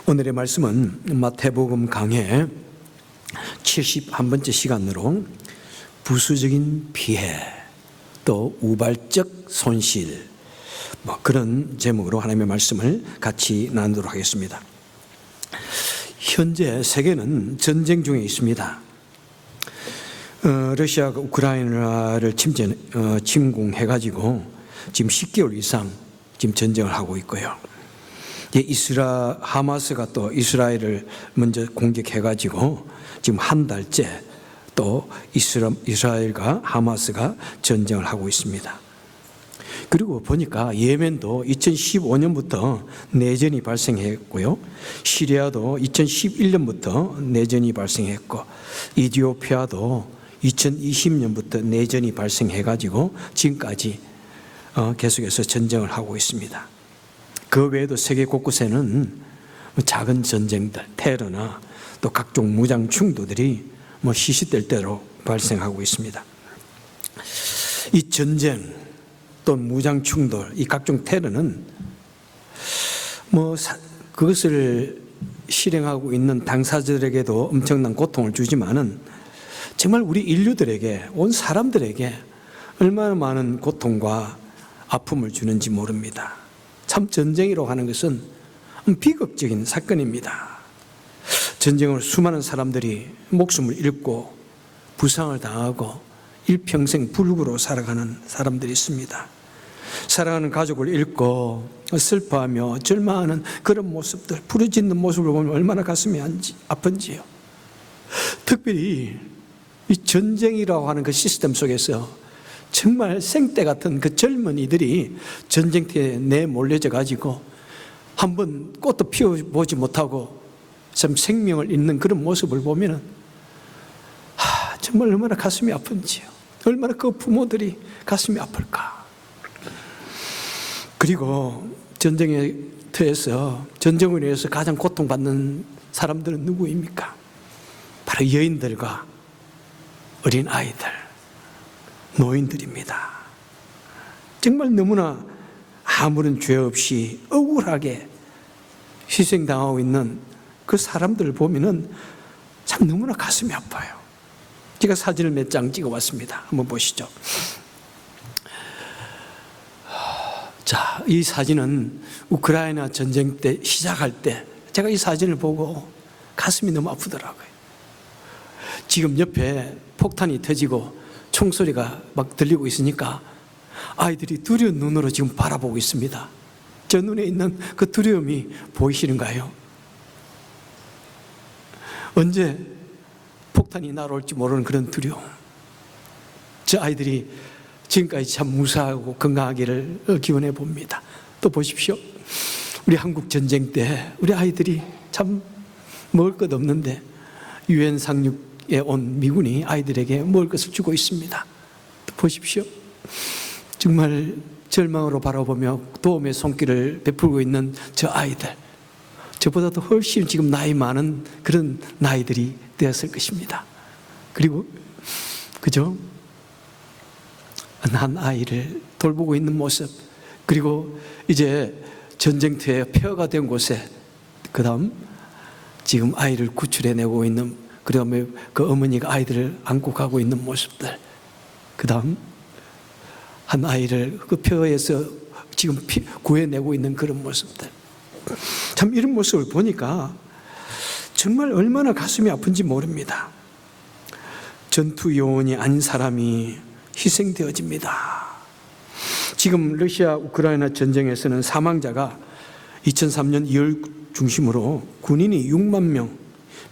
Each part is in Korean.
오늘의 말씀은 마태복음 강해 71번째 시간으로 부수적인 피해 또 우발적 손실 그런 제목으로 하나님의 말씀을 같이 나누도록 하겠습니다. 현재 세계는 전쟁 중에 있습니다. 러시아가 우크라이나를 침공해가지고 지금 10개월 이상 지금 전쟁을 하고 있고요. 하마스가 또 이스라엘을 먼저 공격해가지고 지금 한 달째 또 이스라엘과 하마스가 전쟁을 하고 있습니다. 그리고 보니까 예멘도 2015년부터 내전이 발생했고요. 시리아도 2011년부터 내전이 발생했고, 이디오피아도 2020년부터 내전이 발생해가지고 지금까지 계속해서 전쟁을 하고 있습니다. 그 외에도 세계 곳곳에는 작은 전쟁들, 테러나 또 각종 무장 충돌들이 시시때때로 발생하고 있습니다. 이 전쟁 또 무장 충돌, 이 각종 테러는 그것을 실행하고 있는 당사자들에게도 엄청난 고통을 주지만은 정말 우리 인류들에게, 온 사람들에게 얼마나 많은 고통과 아픔을 주는지 모릅니다. 참 전쟁이라고 하는 것은 비극적인 사건입니다. 전쟁으로 수많은 사람들이 목숨을 잃고 부상을 당하고 일평생 불구로 살아가는 사람들이 있습니다. 사랑하는 가족을 잃고 슬퍼하며 절망하는 그런 모습들, 부르짖는 모습을 보면 얼마나 가슴이 아픈지요. 특별히 이 전쟁이라고 하는 그 시스템 속에서 정말 생때 같은 그 젊은이들이 전쟁터에 내몰려져 가지고 한번 꽃도 피워보지 못하고 참 생명을 잃는 그런 모습을 보면 정말 얼마나 가슴이 아픈지요. 얼마나 그 부모들이 가슴이 아플까. 그리고 전쟁의 터에서 전쟁으로 인해서 가장 고통받는 사람들은 누구입니까? 바로 여인들과 어린 아이들, 노인들입니다. 정말 너무나 아무런 죄 없이 억울하게 희생당하고 있는 그 사람들을 보면은 참 너무나 가슴이 아파요. 제가 사진을 몇 장 찍어봤습니다. 한번 보시죠. 자, 이 사진은 우크라이나 전쟁 때 시작할 때 제가 이 사진을 보고 가슴이 너무 아프더라고요. 지금 옆에 폭탄이 터지고 총소리가 막 들리고 있으니까 아이들이 두려운 눈으로 지금 바라보고 있습니다. 저 눈에 있는 그 두려움이 보이시는가요? 언제 폭탄이 날아올지 모르는 그런 두려움. 저 아이들이 지금까지 참 무사하고 건강하기를 기원해 봅니다. 또 보십시오. 우리 한국 전쟁 때 우리 아이들이 참 먹을 것 없는데 유엔 상륙에 온 미군이 아이들에게 먹을 것을 주고 있습니다. 또 보십시오. 정말 절망으로 바라보며 도움의 손길을 베풀고 있는 저 아이들. 저보다도 훨씬 지금 나이 많은 그런 나이들이 되었을 것입니다. 그리고 그죠? 한 아이를 돌보고 있는 모습, 그리고 이제 전쟁터에 폐허가 된 곳에 그 다음 지금 아이를 구출해내고 있는, 그 다음에 그 어머니가 아이들을 안고 가고 있는 모습들, 그 다음 한 아이를 그 폐허에서 지금 구해내고 있는 그런 모습들. 참 이런 모습을 보니까 정말 얼마나 가슴이 아픈지 모릅니다. 전투 요원이 아닌 사람이 희생되어집니다. 지금 러시아 우크라이나 전쟁에서는 사망자가 2003년 2월 중심으로 군인이 6만 명,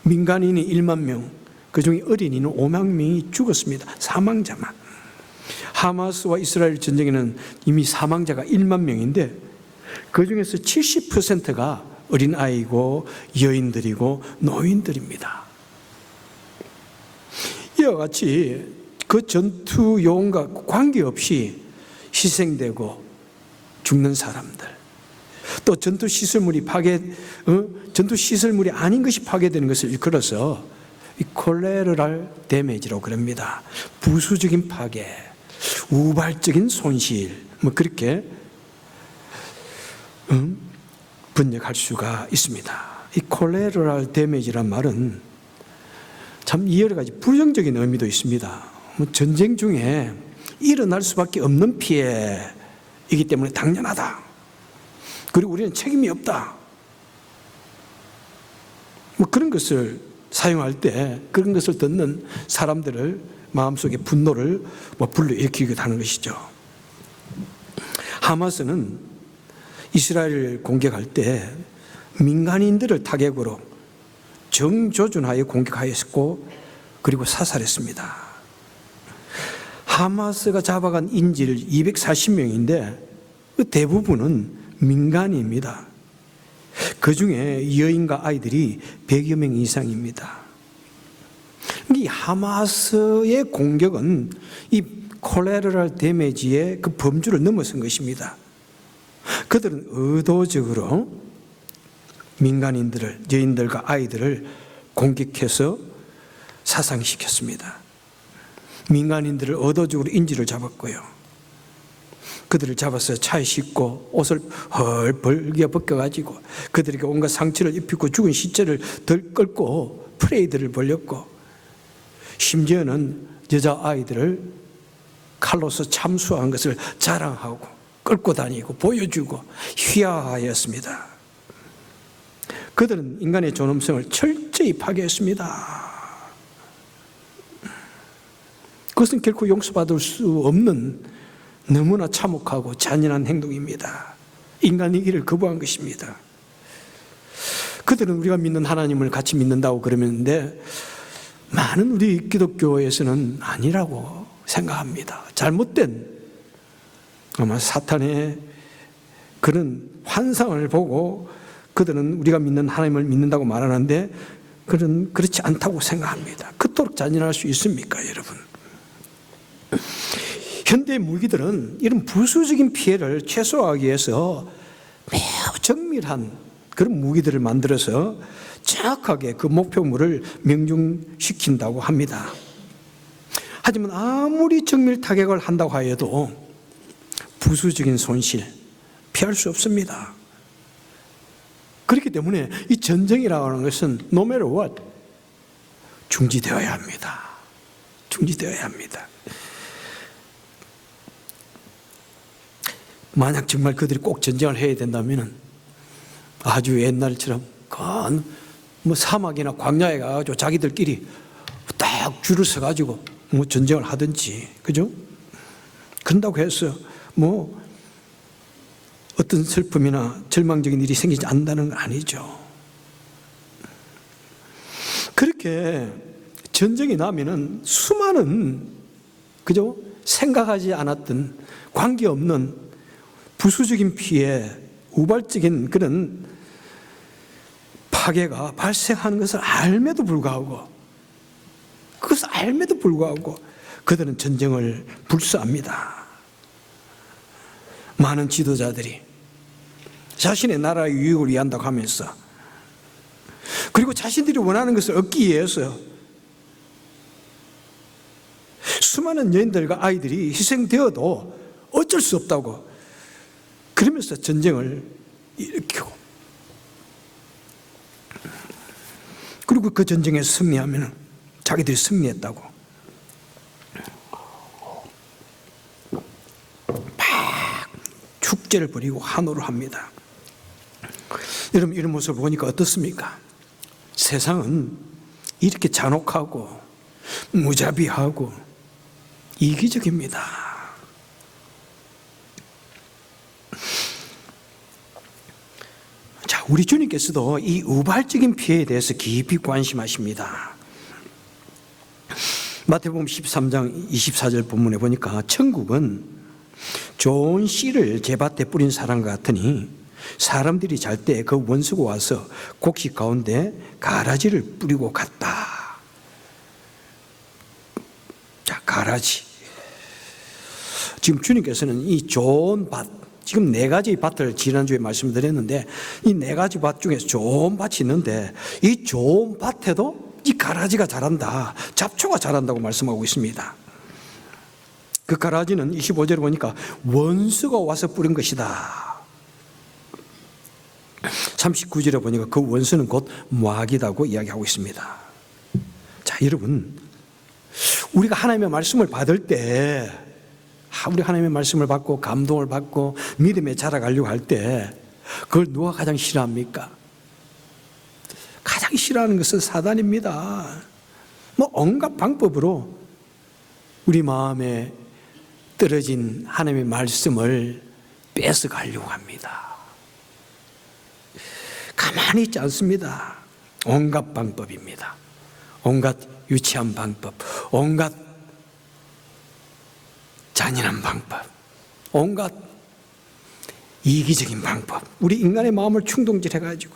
민간인이 1만 명, 그중에 어린이는 5만 명이 죽었습니다. 사망자만. 하마스와 이스라엘 전쟁에는 이미 사망자가 1만 명인데 그중에서 70%가 어린아이고 여인들이고 노인들입니다. 이와 같이 그 전투 요원과 관계없이 희생되고 죽는 사람들, 또 전투 시설물이 전투 시설물이 아닌 것이 파괴되는 것을 일컬어서 콜레러럴 데미지라고 그럽니다. 부수적인 파괴, 우발적인 손실, 그렇게 번역할 수가 있습니다. 이 콜레러럴 데미지란 말은 참 여러 가지 부정적인 의미도 있습니다. 전쟁 중에 일어날 수밖에 없는 피해이기 때문에 당연하다. 그리고 우리는 책임이 없다. 그런 것을 사용할 때 그런 것을 듣는 사람들을 마음속에 분노를 불러일으키기도 하는 것이죠. 하마스는 이스라엘을 공격할 때 민간인들을 타격으로 정조준하에 공격하였고 그리고 사살했습니다. 하마스가 잡아간 인질 240명인데 그 대부분은 민간인입니다. 그 중에 여인과 아이들이 100여 명 이상입니다. 이 하마스의 공격은 이 콜레러럴 데미지의 그 범주를 넘어선 것입니다. 그들은 의도적으로 민간인들을, 여인들과 아이들을 공격해서 사상시켰습니다. 민간인들을 의도적으로 인질을 잡았고요. 그들을 잡아서 차에 싣고 옷을 벌게 벗겨가지고 그들에게 온갖 상처를 입히고 죽은 시체를 덜 끌고 프레이드를 벌렸고 심지어는 여자아이들을 칼로서 참수한 것을 자랑하고 끌고 다니고 보여주고 휘하하였습니다. 그들은 인간의 존엄성을 철저히 파괴했습니다. 그것은 결코 용서받을 수 없는 너무나 참혹하고 잔인한 행동입니다. 인간이기를 거부한 것입니다. 그들은 우리가 믿는 하나님을 같이 믿는다고 그러는데 많은 우리 기독교에서는 아니라고 생각합니다. 잘못된 아마 사탄의 그런 환상을 보고 그들은 우리가 믿는 하나님을 믿는다고 말하는데 그렇지 않다고 생각합니다. 그토록 잔인할 수 있습니까, 여러분? 현대 무기들은 이런 부수적인 피해를 최소화하기 위해서 매우 정밀한 그런 무기들을 만들어서 정확하게 그 목표물을 명중시킨다고 합니다. 하지만 아무리 정밀 타격을 한다고 하여도 부수적인 손실 피할 수 없습니다. 그렇기 때문에 이 전쟁이라고 하는 것은 no matter what 중지되어야 합니다. 중지되어야 합니다. 만약 정말 그들이 꼭 전쟁을 해야 된다면 아주 옛날처럼 사막이나 광야에 가가지고 자기들끼리 딱 줄을 서가지고 전쟁을 하든지, 그죠? 그런다고 해서 어떤 슬픔이나 절망적인 일이 생기지 않는다는 건 아니죠. 그렇게 전쟁이 나면은 수많은, 그죠? 생각하지 않았던 관계없는 부수적인 피해, 우발적인 그런 파괴가 발생하는 것을 알매도 불구하고 그들은 전쟁을 불사합니다. 많은 지도자들이 자신의 나라의 유익을 위한다고 하면서 그리고 자신들이 원하는 것을 얻기 위해서 수많은 여인들과 아이들이 희생되어도 어쩔 수 없다고 그러면서 전쟁을 일으키고 그리고 그 전쟁에 승리하면 자기들이 승리했다고 막 축제를 벌이고 환호를 합니다. 여러분, 이런 모습을 보니까 어떻습니까? 세상은 이렇게 잔혹하고 무자비하고 이기적입니다. 자, 우리 주님께서도 이 우발적인 피해에 대해서 깊이 관심하십니다. 마태복음 13장 24절 본문에 보니까 천국은 좋은 씨를 제 밭에 뿌린 사람과 같으니 사람들이 잘 때 그 원수가 와서 곡식 가운데 가라지를 뿌리고 갔다. 자, 가라지. 지금 주님께서는 이 좋은 밭, 지금 4가지 밭을 지난주에 말씀드렸는데 이 4가지 밭 중에서 좋은 밭이 있는데 이 좋은 밭에도 이 가라지가 자란다, 잡초가 자란다고 말씀하고 있습니다. 그 가라지는 25절에 보니까 원수가 와서 뿌린 것이다. 39절에 보니까 그 원수는 곧 모하기다고 이야기하고 있습니다. 자, 여러분, 우리가 하나님의 말씀을 받을 때, 우리 하나님의 말씀을 받고 감동을 받고 믿음에 자라가려고 할 때 그걸 누가 가장 싫어합니까? 가장 싫어하는 것은 사단입니다. 뭐 온갖 방법으로 우리 마음에 떨어진 하나님의 말씀을 뺏어가려고 합니다. 가만히 있지 않습니다. 온갖 방법입니다. 온갖 유치한 방법, 온갖 잔인한 방법, 온갖 이기적인 방법, 우리 인간의 마음을 충동질해가지고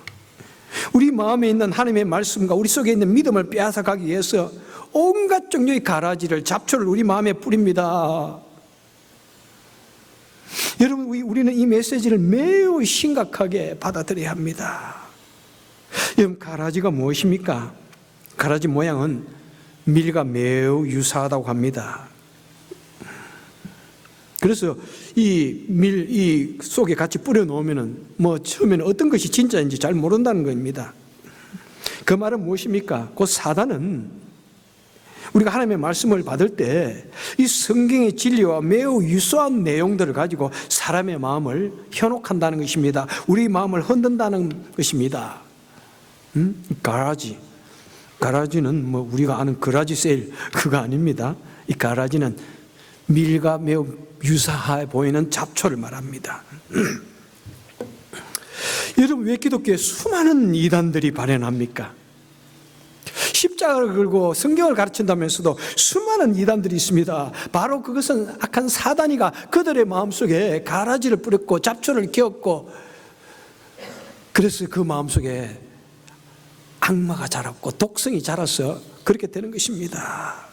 우리 마음에 있는 하나님의 말씀과 우리 속에 있는 믿음을 빼앗아가기 위해서 온갖 종류의 가라지를, 잡초를 우리 마음에 뿌립니다. 여러분, 우리는 이 메시지를 매우 심각하게 받아들여야 합니다. 여러분, 가라지가 무엇입니까? 가라지 모양은 밀과 매우 유사하다고 합니다. 그래서 이 속에 같이 뿌려 놓으면은 처음에는 어떤 것이 진짜인지 잘 모른다는 겁니다. 그 말은 무엇입니까? 그 사단은 우리가 하나님의 말씀을 받을 때 이 성경의 진리와 매우 유사한 내용들을 가지고 사람의 마음을 현혹한다는 것입니다. 우리 마음을 흔든다는 것입니다. 가라지는 우리가 아는 그라지 세일 그거 아닙니다. 이 가라지는 밀과 매우 유사해 보이는 잡초를 말합니다. 여러분, 왜 기독교에 수많은 이단들이 발현합니까? 십자가를 걸고 성경을 가르친다면서도 수많은 이단들이 있습니다. 바로 그것은 악한 사단이가 그들의 마음속에 가라지를 뿌렸고 잡초를 끼웠고, 그래서 그 마음속에 악마가 자랐고 독성이 자라서 그렇게 되는 것입니다.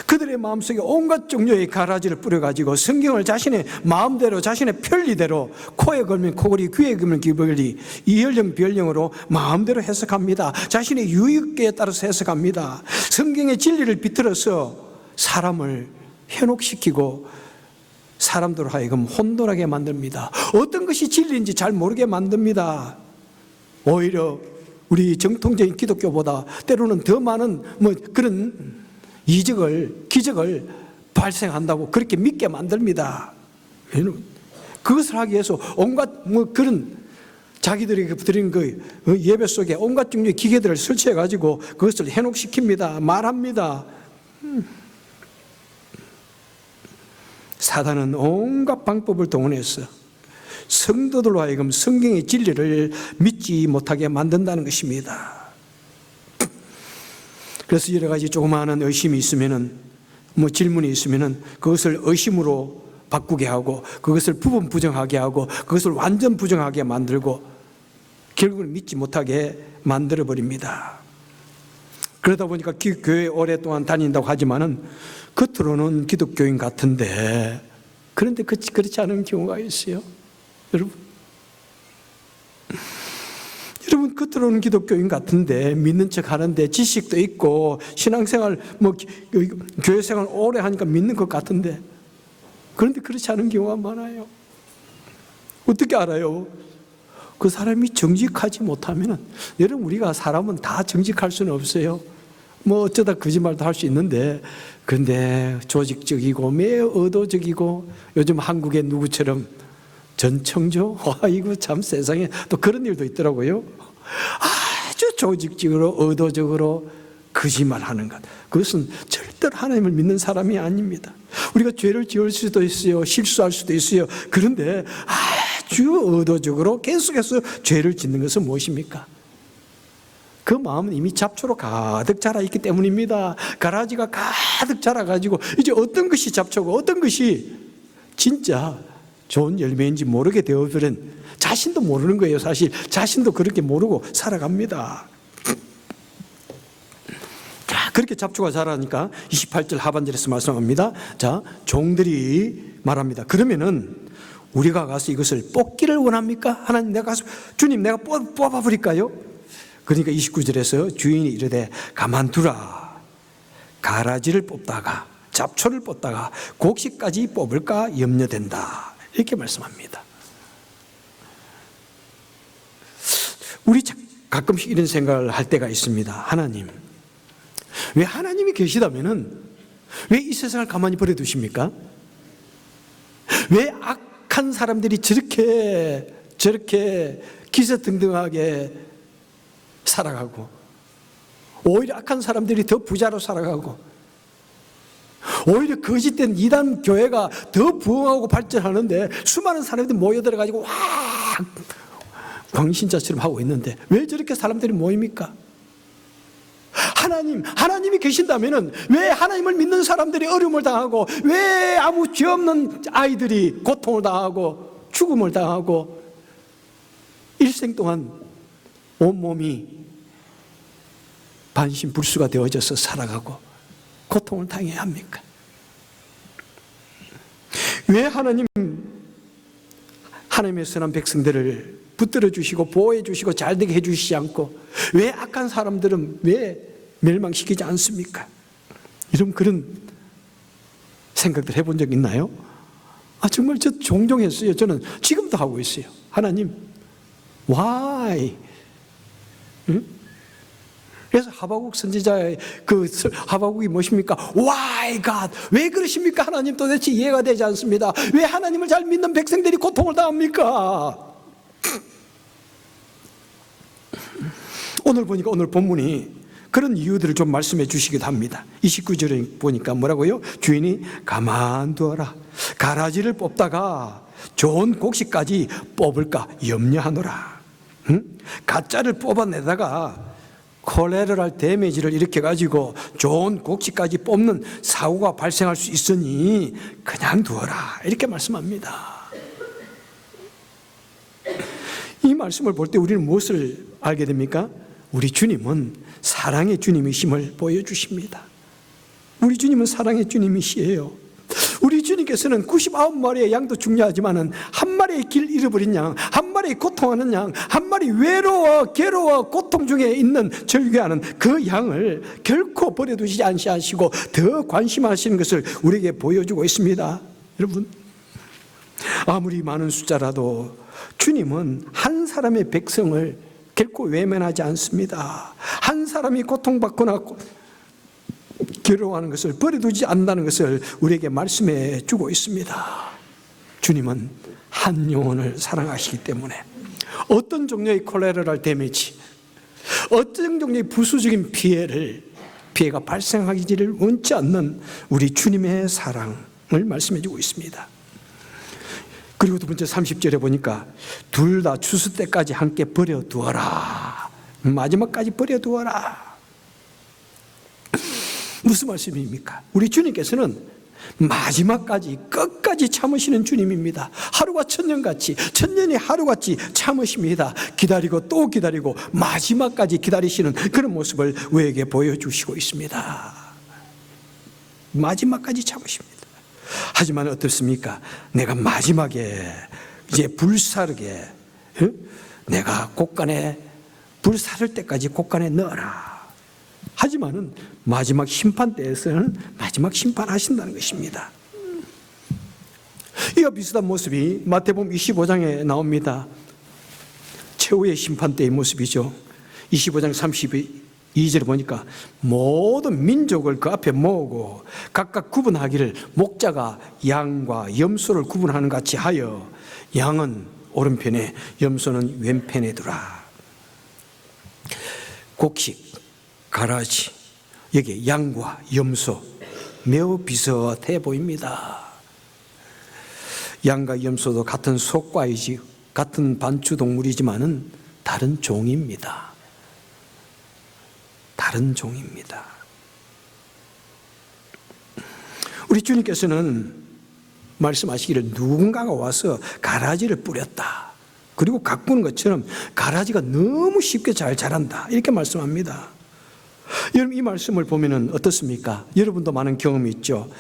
그들의 마음속에 온갖 종류의 가라지를 뿌려가지고 성경을 자신의 마음대로, 자신의 편리대로, 코에 걸면 코걸이, 귀에 걸면 귀걸이, 이혈령 비혈령으로 마음대로 해석합니다. 자신의 유익에 따라서 해석합니다. 성경의 진리를 비틀어서 사람을 현혹시키고 사람들로 하여금 혼돈하게 만듭니다. 어떤 것이 진리인지 잘 모르게 만듭니다. 오히려 우리 정통적인 기독교보다 때로는 더 많은 그런 기적을 발생한다고 그렇게 믿게 만듭니다. 그것을 하기 위해서 온갖 그런 자기들이 드린 그 예배 속에 온갖 종류의 기계들을 설치해가지고 그것을 현혹시킵니다. 말합니다. 사단은 온갖 방법을 동원해서 성도들로 하여금 성경의 진리를 믿지 못하게 만든다는 것입니다. 그래서 여러 가지 조그마한 의심이 있으면은, 질문이 있으면은 그것을 의심으로 바꾸게 하고, 그것을 부분 부정하게 하고, 그것을 완전 부정하게 만들고, 결국은 믿지 못하게 만들어 버립니다. 그러다 보니까 교회 오랫동안 다닌다고 하지만은 겉으로는 기독교인 같은데, 그런데 그렇지 않은 경우가 있어요. 여러분, 겉으로는 기독교인 같은데 믿는 척 하는데 지식도 있고 신앙생활 교회생활 오래 하니까 믿는 것 같은데, 그런데 그렇지 않은 경우가 많아요. 어떻게 알아요? 그 사람이 정직하지 못하면은, 여러분, 우리가 사람은 다 정직할 수는 없어요. 어쩌다 거짓말도 할 수 있는데, 그런데 조직적이고 매우 의도적이고, 요즘 한국의 누구처럼 전청조? 이거 참 세상에 또 그런 일도 있더라고요. 아주 조직적으로 의도적으로 거짓말하는 것, 그것은 절대로 하나님을 믿는 사람이 아닙니다. 우리가 죄를 지을 수도 있어요. 실수할 수도 있어요. 그런데 아주 의도적으로 계속해서 죄를 짓는 것은 무엇입니까? 그 마음은 이미 잡초로 가득 자라 있기 때문입니다. 가라지가 가득 자라가지고 이제 어떤 것이 잡초고 어떤 것이 진짜 좋은 열매인지 모르게 되어버린, 자신도 모르는 거예요. 사실 자신도 그렇게 모르고 살아갑니다. 자, 그렇게 잡초가 자라니까 28절 하반절에서 말씀합니다. 자, 종들이 말합니다. 그러면은 우리가 가서 이것을 뽑기를 원합니까? 하나님, 내가 가서 주님, 내가 뽑아버릴까요? 그러니까 29절에서 주인이 이르되 가만두라. 가라지를 뽑다가 잡초를 뽑다가 곡식까지 뽑을까 염려된다. 이렇게 말씀합니다. 우리 가끔씩 이런 생각을 할 때가 있습니다. 하나님, 왜 하나님이 계시다면은 왜 이 세상을 가만히 버려두십니까? 왜 악한 사람들이 저렇게 기세등등하게 살아가고, 오히려 악한 사람들이 더 부자로 살아가고, 오히려 거짓된 이단 교회가 더 부흥하고 발전하는데 수많은 사람들이 모여들어가지고 와 광신자처럼 하고 있는데 왜 저렇게 사람들이 모입니까? 하나님이 계신다면 왜 하나님을 믿는 사람들이 어려움을 당하고, 왜 아무 죄 없는 아이들이 고통을 당하고 죽음을 당하고 일생 동안 온몸이 반신불수가 되어져서 살아가고 고통을 당해야 합니까? 왜 하나님의 선한 백성들을 붙들어 주시고 보호해 주시고 잘되게 해 주시지 않고 왜 악한 사람들은 왜 멸망시키지 않습니까? 이런 그런 생각들 해본 적 있나요? 정말 저 종종 했어요. 저는 지금도 하고 있어요. 하나님, why? 응? 그래서 하박국 선지자의 하박국이 무엇입니까? Why God? 왜 그러십니까? 하나님 도대체 이해가 되지 않습니다. 왜 하나님을 잘 믿는 백성들이 고통을 당합니까? 오늘 보니까 오늘 본문이 그런 이유들을 좀 말씀해 주시기도 합니다. 29절에 보니까 뭐라고요? 주인이 가만두어라. 가라지를 뽑다가 좋은 곡식까지 뽑을까 염려하노라. 가짜를 뽑아내다가 콜레라랄 데미지를 일으켜가지고 좋은 곡식까지 뽑는 사고가 발생할 수 있으니 그냥 두어라. 이렇게 말씀합니다. 이 말씀을 볼 때 우리는 무엇을 알게 됩니까? 우리 주님은 사랑의 주님이심을 보여주십니다. 우리 주님은 사랑의 주님이시에요. 우리 주님께서는 99마리의 양도 중요하지만 한 마리의 길 잃어버린 양, 한 마리의 고통하는 양, 한 마리 외로워 괴로워 고통 중에 있는 절규하는 그 양을 결코 버려두시지 않으시고 더 관심하시는 것을 우리에게 보여주고 있습니다. 여러분, 아무리 많은 숫자라도 주님은 한 사람의 백성을 결코 외면하지 않습니다. 한 사람이 고통받거나 괴로워하는 것을 버려두지 않는다는 것을 우리에게 말씀해 주고 있습니다. 주님은 한 영혼을 사랑하시기 때문에 어떤 종류의 콜레라랄 데미지, 어떤 종류의 부수적인 피해가 발생하기를 원치 않는 우리 주님의 사랑을 말씀해 주고 있습니다. 그리고 두 번째 30절에 보니까 둘 다 추수 때까지 함께 버려두어라. 마지막까지 버려두어라. 무슨 말씀입니까? 우리 주님께서는 마지막까지 끝까지 참으시는 주님입니다. 하루가 천년같이, 천년이 하루같이 참으십니다. 기다리고 또 기다리고 마지막까지 기다리시는 그런 모습을 우리에게 보여주시고 있습니다. 마지막까지 참으십니다. 하지만 어떻습니까? 내가 마지막에 이제 불사르게 내가 곳간에 불사를 때까지 곳간에 넣어라. 하지만은 마지막 심판 때에서는 마지막 심판하신다는 것입니다. 이와 비슷한 모습이 마태복음 25장에 나옵니다. 최후의 심판 때의 모습이죠. 25장 32절에 보니까 모든 민족을 그 앞에 모으고 각각 구분하기를 목자가 양과 염소를 구분하는 같이 하여 양은 오른편에 염소는 왼편에 두라. 곡식, 가라지, 여기 양과 염소 매우 비슷해 보입니다. 양과 염소도 같은 속과이지 같은 반추동물이지만은 다른 종입니다. 다른 종입니다. 우리 주님께서는 말씀하시기를 누군가가 와서 가라지를 뿌렸다. 그리고 가꾸는 것처럼 가라지가 너무 쉽게 잘 자란다. 이렇게 말씀합니다. 여러분, 이 말씀을 보면 어떻습니까? 여러분도 많은 경험이 있죠.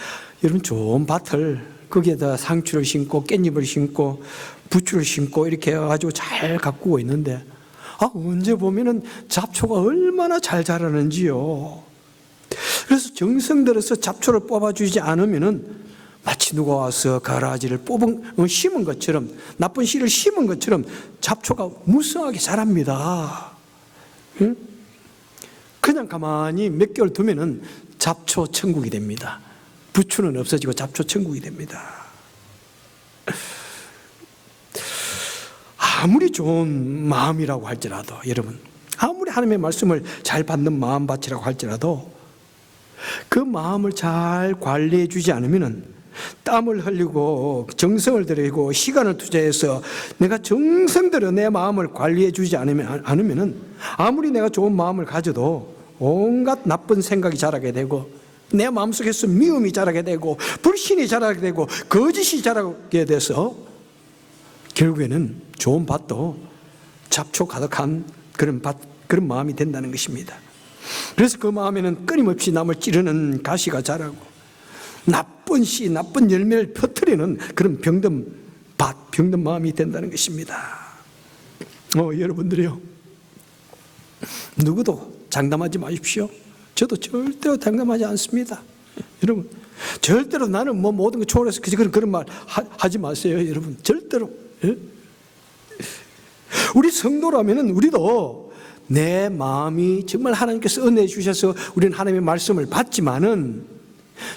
여러분, 좋은 밭을 거기에다 상추를 심고 깻잎을 심고 부추를 심고 이렇게 해가지고 잘 가꾸고 있는데 언제 보면은 잡초가 얼마나 잘 자라는지요. 그래서 정성 들여서 잡초를 뽑아주지 않으면은 마치 누가 와서 가라지를 심은 것처럼, 나쁜 씨를 심은 것처럼 잡초가 무성하게 자랍니다. 응? 그냥 가만히 몇 개월 두면은 잡초 천국이 됩니다. 부추는 없어지고 잡초 천국이 됩니다. 아무리 좋은 마음이라고 할지라도, 여러분, 아무리 하나님의 말씀을 잘 받는 마음밭이라고 할지라도 그 마음을 잘 관리해 주지 않으면은, 땀을 흘리고 정성을 들이고 시간을 투자해서 내가 정성 들여 내 마음을 관리해 주지 않으면은 아무리 내가 좋은 마음을 가져도 온갖 나쁜 생각이 자라게 되고, 내 마음속에서 미움이 자라게 되고, 불신이 자라게 되고, 거짓이 자라게 돼서 결국에는 좋은 밭도 잡초 가득한 그런 마음이 된다는 것입니다. 그래서 그 마음에는 끊임없이 남을 찌르는 가시가 자라고, 나쁜 씨, 나쁜 열매를 퍼뜨리는 그런 병든 밭, 병든 마음이 된다는 것입니다. 여러분들이요, 누구도 장담하지 마십시오. 저도 절대로 장담하지 않습니다. 여러분, 절대로 나는 뭐 모든 거 초월해서 그런 말 하지 마세요. 여러분, 절대로. 예? 우리 성도라면은 우리도 내 마음이 정말 하나님께서 은혜 주셔서 우리는 하나님의 말씀을 받지만은,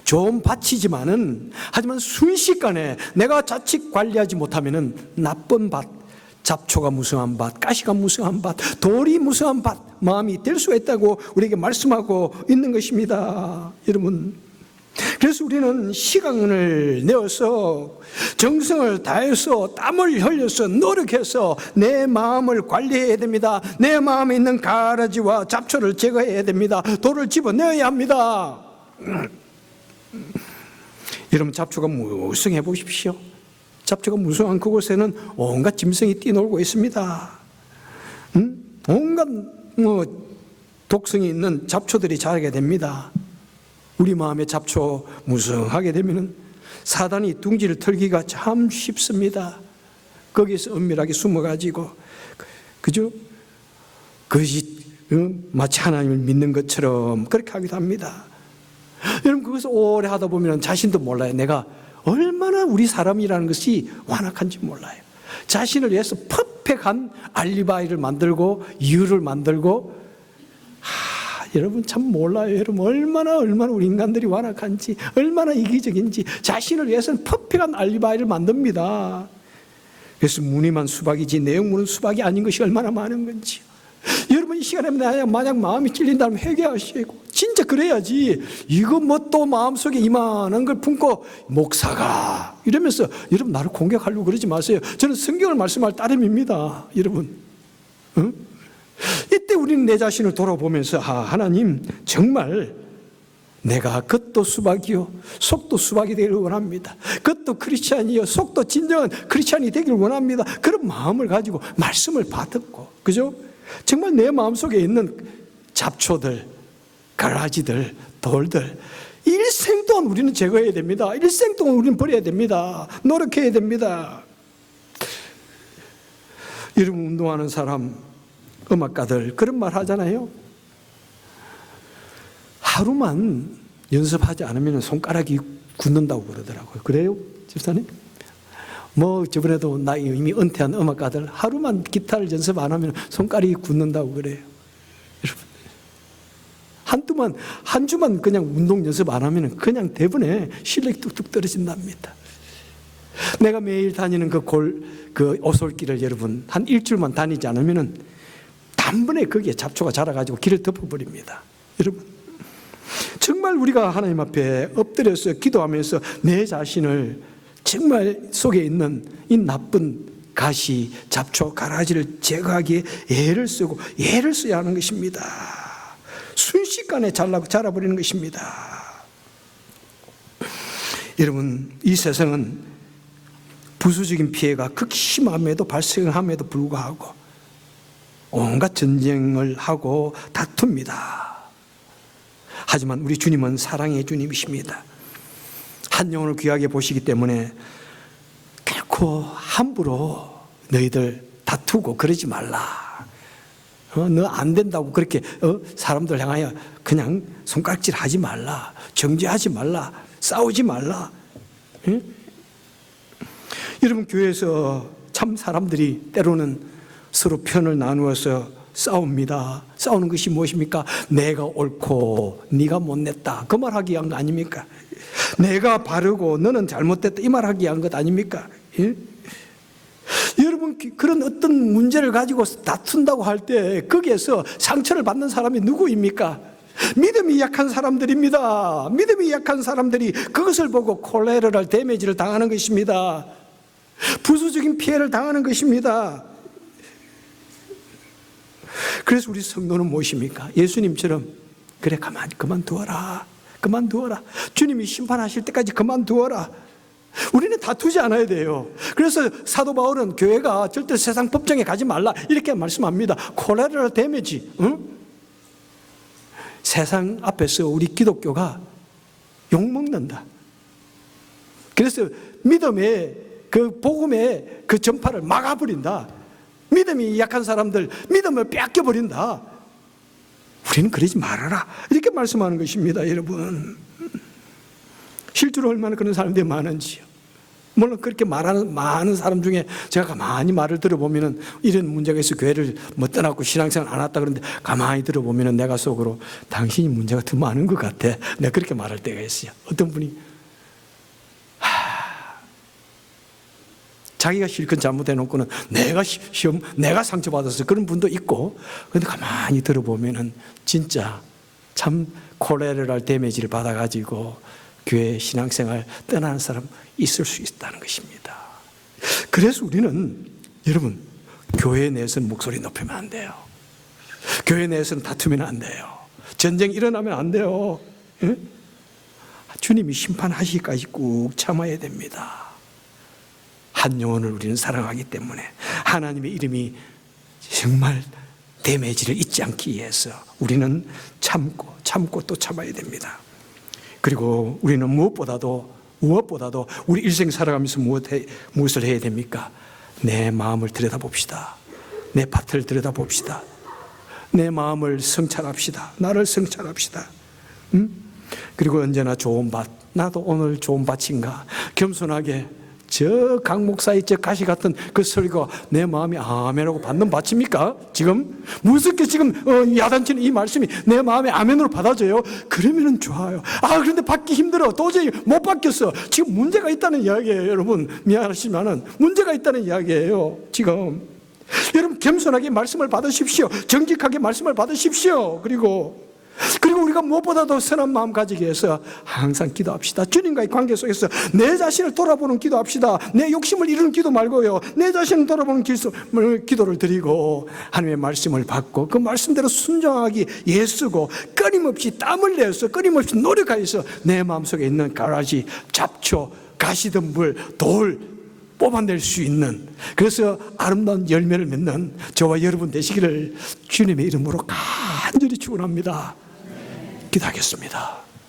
좋은 밭이지만은, 하지만 순식간에 내가 자칫 관리하지 못하면은 나쁜 밭, 잡초가 무성한 밭, 가시가 무성한 밭, 돌이 무성한 밭, 마음이 될 수가 있다고 우리에게 말씀하고 있는 것입니다. 여러분, 그래서 우리는 시간을 내어서 정성을 다해서 땀을 흘려서 노력해서 내 마음을 관리해야 됩니다. 내 마음에 있는 가라지와 잡초를 제거해야 됩니다. 돌을 집어내어야 합니다. 여러분, 잡초가 무성해 보십시오. 잡초가 무성한 그곳에는 온갖 짐승이 뛰놀고 있습니다. 온갖 독성이 있는 잡초들이 자라게 됩니다. 우리 마음에 잡초 무성하게 되면은 사단이 둥지를 털기가 참 쉽습니다. 거기에서 은밀하게 숨어가지고, 그죠? 마치 하나님을 믿는 것처럼 그렇게 하기도 합니다. 여러분, 그것을 오래 하다 보면 자신도 몰라요. 내가 얼마나 우리 사람이라는 것이 완악한지 몰라요. 자신을 위해서 퍼펙트한 알리바이를 만들고 이유를 만들고, 여러분 참 몰라요. 여러분, 얼마나 우리 인간들이 완악한지, 얼마나 이기적인지 자신을 위해서는 퍼펙트한 알리바이를 만듭니다. 그래서 무늬만 수박이지 내용물은 수박이 아닌 것이 얼마나 많은 건지. 여러분, 이 시간에 만약 마음이 찔린다면 회개하시고, 진짜 그래야지. 이거 뭐 또 마음속에 이만한 걸 품고 목사가 이러면서 여러분 나를 공격하려고 그러지 마세요. 저는 성경을 말씀할 따름입니다. 여러분, 이때 우리는 내 자신을 돌아보면서, 하나님, 정말 내가 겉도 수박이요 속도 수박이 되기를 원합니다. 겉도 크리스찬이요 속도 진정한 크리스찬이 되기를 원합니다. 그런 마음을 가지고 말씀을 받았고, 그죠? 정말 내 마음속에 있는 잡초들, 가라지들, 돌들, 일생 동안 우리는 제거해야 됩니다. 일생 동안 우리는 버려야 됩니다. 노력해야 됩니다. 여러분, 운동하는 사람, 음악가들 그런 말 하잖아요. 하루만 연습하지 않으면 손가락이 굳는다고 그러더라고요. 그래요, 집사님? 저번에도 나 이미 은퇴한 음악가들 하루만 기타를 연습 안 하면 손가락이 굳는다고 그래요. 여러분, 한 주만 그냥 운동 연습 안 하면 그냥 대부분에 실력이 뚝뚝 떨어진답니다. 내가 매일 다니는 그 오솔길을 여러분 한 일주일만 다니지 않으면 단번에 거기에 잡초가 자라가지고 길을 덮어버립니다. 여러분, 정말 우리가 하나님 앞에 엎드려서 기도하면서 내 자신을 정말 속에 있는 이 나쁜 가시, 잡초, 가라지를 제거하기에 애를 써야 하는 것입니다. 순식간에 자라버리는 것입니다. 여러분, 이 세상은 부수적인 피해가 극히 심함에도 발생함에도 불구하고 온갖 전쟁을 하고 다툽니다. 하지만 우리 주님은 사랑의 주님이십니다. 한 영혼을 귀하게 보시기 때문에 결코 함부로 너희들 다투고 그러지 말라. 너 안 된다고 그렇게 사람들 향하여 그냥 손가락질 하지 말라. 정죄하지 말라. 싸우지 말라. 예? 여러분, 교회에서 참 사람들이 때로는 서로 편을 나누어서 싸웁니다. 싸우는 것이 무엇입니까? 내가 옳고 네가 못냈다, 그 말하기 위한 거 아닙니까? 내가 바르고 너는 잘못됐다, 이 말하기 위한 것 아닙니까? 예? 여러분, 그런 어떤 문제를 가지고 다툰다고 할 때 거기에서 상처를 받는 사람이 누구입니까? 믿음이 약한 사람들입니다. 믿음이 약한 사람들이 그것을 보고 콜레라를 데미지를 당하는 것입니다. 부수적인 피해를 당하는 것입니다. 그래서 우리 성도는 무엇입니까? 예수님처럼 그래, 가만히 그만두어라, 그만두어라, 주님이 심판하실 때까지 그만두어라. 우리는 다투지 않아야 돼요. 그래서 사도 바울은 교회가 절대 세상 법정에 가지 말라 이렇게 말씀합니다. 콜레라 데미지, 응? 세상 앞에서 우리 기독교가 욕먹는다. 그래서 믿음의 그 복음의 그 전파를 막아버린다. 믿음이 약한 사람들 믿음을 뺏겨버린다. 우리는 그러지 말아라 이렇게 말씀하는 것입니다. 여러분, 실제로 얼마나 그런 사람들이 많은지요. 물론 그렇게 말하는 많은 사람 중에 제가 가만히 말을 들어보면 이런 문제가 있어 교회를 뭐 떠났고 신앙생활 안 했다 그러는데 가만히 들어보면 내가 속으로 당신이 문제가 더 많은 것 같아, 내가 그렇게 말할 때가 있어요. 어떤 분이 자기가 실컷 잘못해놓고는 내가 상처받아서 그런 분도 있고, 그런데 가만히 들어보면 진짜 참 콜레라를 데미지를 받아가지고 교회 신앙생활 떠나는 사람 있을 수 있다는 것입니다. 그래서 우리는 여러분, 교회 내에서는 목소리 높이면 안 돼요. 교회 내에서는 다투면 안 돼요. 전쟁 일어나면 안 돼요. 예? 주님이 심판하시기까지 꾹 참아야 됩니다. 한 영혼을 우리는 사랑하기 때문에 하나님의 이름이 정말 데미지를 잊지 않기 위해서 우리는 참고 또 참아야 됩니다. 그리고 우리는 무엇보다도 우리 일생 살아가면서 무엇을 해야 됩니까? 내 마음을 들여다봅시다. 내 밭을 들여다봅시다. 내 마음을 성찰합시다. 나를 성찰합시다. 그리고 언제나 좋은 밭, 나도 오늘 좋은 밭인가, 겸손하게 저 강 목사의 저 가시 같은 그 설교가 내 마음이 아멘하고 받는 밭입니까? 지금 무섭게 지금 야단치는 이 말씀이 내 마음에 아멘으로 받아져요? 그러면은 좋아요. 그런데 받기 힘들어, 도저히 못 받겠어. 지금 문제가 있다는 이야기예요. 여러분, 미안하시면은 문제가 있다는 이야기예요. 지금 여러분, 겸손하게 말씀을 받으십시오. 정직하게 말씀을 받으십시오. 그리고 우리가 무엇보다도 선한 마음 가지기 위해서 항상 기도합시다. 주님과의 관계 속에서 내 자신을 돌아보는 기도합시다. 내 욕심을 이루는 기도 말고요, 내 자신을 돌아보는 기도를 드리고 하나님의 말씀을 받고 그 말씀대로 순종하기 애쓰고 끊임없이 땀을 내서 끊임없이 노력하여서 내 마음속에 있는 가라지, 잡초, 가시덤불, 돌 뽑아낼 수 있는, 그래서 아름다운 열매를 맺는 저와 여러분 되시기를 주님의 이름으로 간절히 축원합니다. 기도하겠습니다.